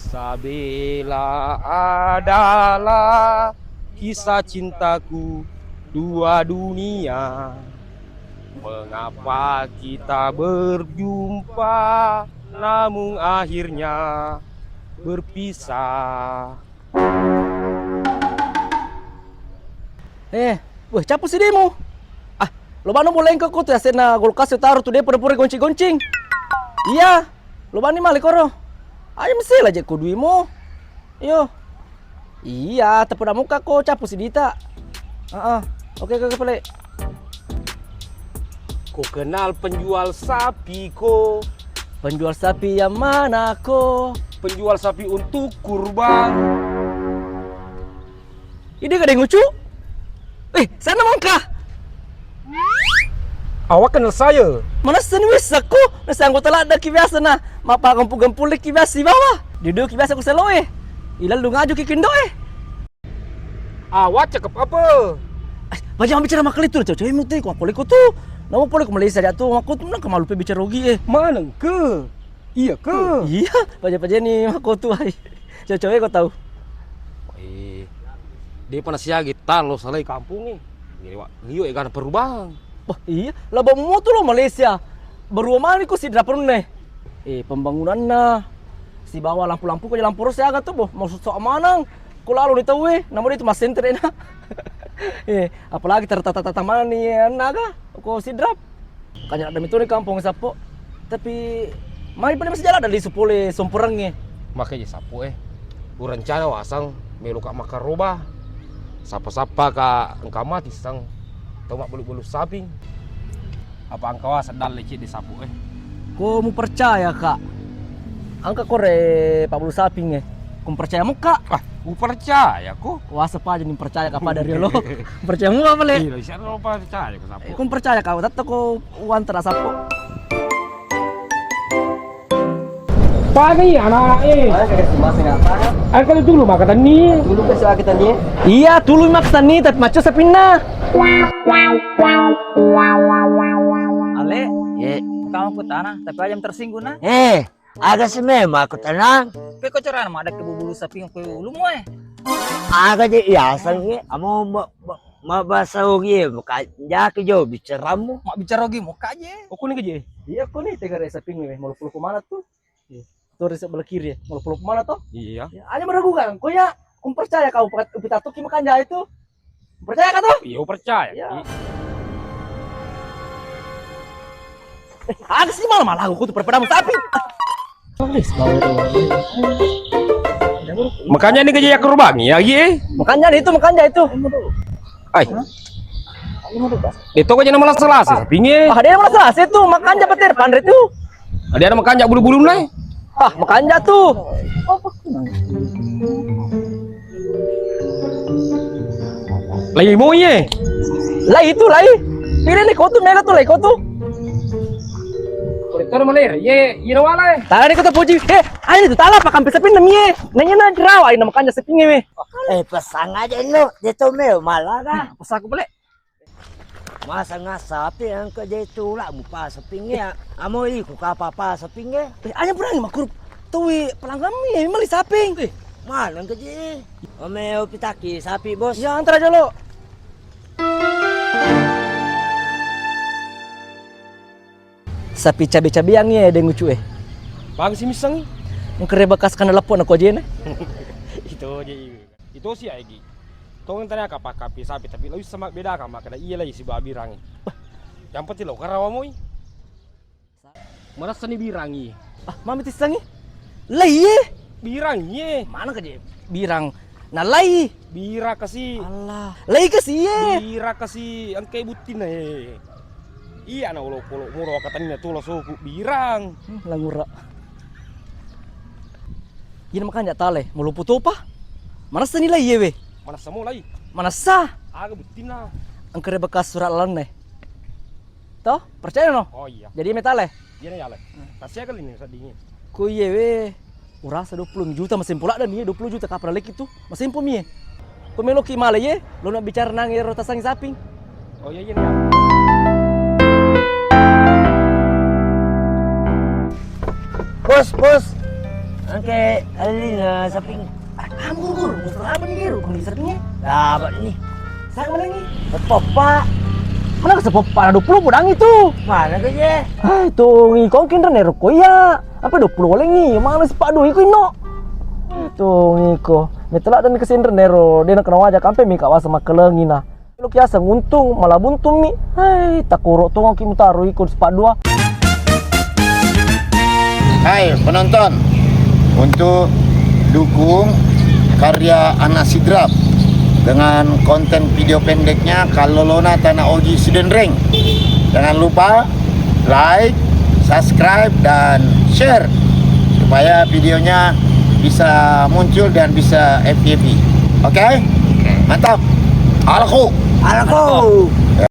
Isabella adalah kisah cintaku dua dunia. Mengapa kita berjumpa namun akhirnya berpisah? Wah, capek sih demo. Lo bano mulai ke kota ya sena golkas taruh tuh dia pura-pura goncing-goncing. Iya, lo bani malik koro. Ayo mesti lah je kuduimo. Yo. Iya, tepeda muka kok capek sih Dita. Oke, pale. Kau kenal penjual sapi ko? Penjual sapi yang mana ko? Penjual sapi untuk kurban. Ini gak ada yang lucu? Sana mangkah. Awak kenal saya? Mana seni wis aku? Nasa anggota lada kibiasa na. Mapa gampul-gampul kibiasa di bawah. Duduk kibiasa ku seloe. Ilal lu ngaju kikindo Awak cakap apa? Jangan bicara makal itu, cewek mu teh, aku lihat tuh. Nama boleh ke Malaysia dia tuh, aku tuh nang kemalu pe bicara rugi Mana ke? Iya ke? Iya, baca-baca nih aku tuh ay. Cewek kau tahu. Dia pernah siya gitar lo salai kampung Liyo kan perubahan. Wah, iya, lah bawa motor lo Malaysia. Baru mana kok si dapur nih? Pembangunan na. Si bawa lampu-lampu kok lampu ros ya tuh, boh. Mau sok manang. Kau lalu nih tahu nama dia itu mas center na. Apalagi tertata mana nih naga. Kok si drap. Kanya ada itu nih kampung sapo. Tapi mari pada masih jalan dari supole sompurangnya. Makanya sapo rencana wasang meluka makar robah. Sapa-sapa ka engkau mati sang tomak bulu-bulu sapi. Apa engkau sedang lecet di sapu Kau mau percaya kak? Angka kore 40 sapi kau percaya mu kak? Ku percaya ku. Wah sepa aja nih percaya kak pada dari lo. Percaya mu apa le? Iya, siapa lo percaya ku sapu? Kau percaya kau? Tato kau uang terasa po. Pagi anak Angkat dulu makatan ni. Dulu ke sila kita ni. Iya, dulu makatan ni tapi maco sa pinna. Ale, kamu ku tanah, tapi ayam tersinggung na. Aga si Mema ako tanang. Kau kau cara ada kebubulu sapi yang kau ulu mo Aga di iyasan ni. Amo mabasa ugi makanya jo bicara mo. Mak bicara lagi mau kaje. Aku nih keje. Iya, aku nih tega resa ping nih. Mau pulau kemana tuh? Tuh resa sebelah kiri ya. Mau pulau kemana tuh? Iya. Hanya meragukan. Kau ya, kau percaya kau pita tuh makanya itu? Percaya kau tuh? Iya percaya. Iya. Ada sih malah aku tuh perpedamu sapi. Makanya ini kerja kerubang ya Makanya itu. Itu aja nama salah sih sapinya. Dia malah salah itu makanya petir pandre itu. Ada makanya bulu-bulu nih. Makanya tuh. Lagi mau ye. Lah itu. Pilih nih kau tuh mega tuh kau tuh. Kolektor maler, ye wala. Tara nih kau tuh puji. Ayo itu tala pak kampi sepin namanya. Nanya na draw ay makanya sepinnya Pasang aja lo. Dito Meo malah ka. Pas aku boleh. Masa nga sapi ang ka dito la mo pa sa pingi. Amo iku ka pa sa pingi. Ayo berani makurup. Tuh pelanggan mi mali saping. Mana ka di? Meo pitaki sapi bos. Ya antar aja lo. Sapi cabe-cabe yang ada yang lucu Bagus sih misang. Yang kere bekas kana lepon aku aja Itu aja. Itu sih Egi. Tong tanya kapi sapi tapi lebih sama beda kan makanya iya lagi si babi rangi. Yang penting lo karawamu. Mana seni birangi? Mami tisangi. Lai Birangi. Mana kaje? Birang. Nah lai. Bira kasih. Allah. Lai kasih Bira kasih ang kay butin Iya na ulo muro katanya tuh lo suku birang. Langura. Ini makanya tale, mau lupu tuh apa? Mana seni lai we? Mana semua lagi? Mana sah? Aga butin na. Ang kere bekas surat lan Toh, percaya no? Oh iya. Jadi metale. Iya ya le. Kasih kali ini sadingin. Ku we. Urasa 20 juta mesin pula dan 20 juta kapra lek itu. Mesin pun mie. Pemelo ki male ye, lo nak bicara nang rotasang saping. Oh iya ya. Bos. Oke, alina saping. Kamu guru, musuh apa nih guru? Kondisi serpinya? Dapat nih. Saya kemana nih? Popa. Mana ke sepopa 20 budang itu? Mana ke je? Hai, tuh ngikong kinda nero ko ya. Apa 20 oleh ngi? Mana si Pak Doi ko ino? Tuh ngiko. Metelak dan kesindre nero. Dia nak kena wajah kampe mi kawas sama kelengi na. Lu kiasa nguntung malah buntung mi. Hai, takuro tuh ngki mutaru ikut si Pak Dua. Hai penonton, untuk dukung karya Anak Sidrap dengan konten video pendeknya Kalolona Tanah Ogi Sidenreng. Jangan lupa like, subscribe, dan share supaya videonya bisa muncul dan bisa FYP. Oke? Mantap. Alako. Alako.